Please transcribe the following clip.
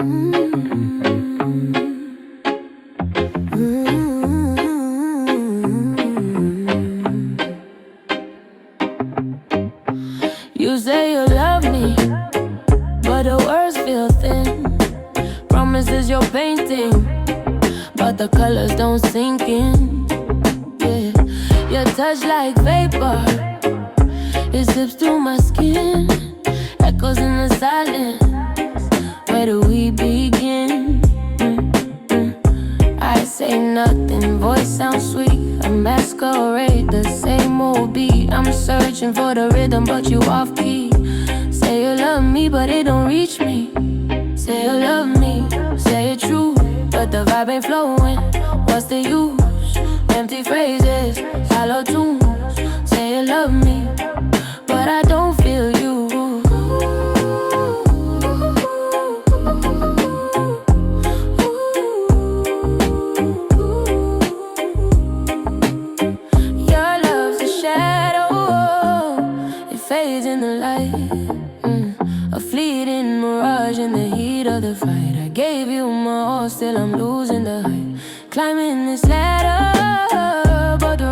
You say you love me, but the words feel thin. Promises you're painting, but the colors don't sink in. Yeah, your touch like vapor, it slips through my skin. Echoes in the silence, where do we begin? I say nothing, voice sounds sweet. A masquerade, the same old beat. I'm searching for the rhythm, but you off key. Say you love me, but it don't reach me. Say you love me, say it true, but the vibe ain't flowing. What's the use? Empty phrases, hollow tunes. Say you love me, but I don't feel you. Your love's a shadow, it fades in the light. A fleeting mirage in the heat of the fight. I gave you my all, still I'm losing the height. Climbing this ladder, but the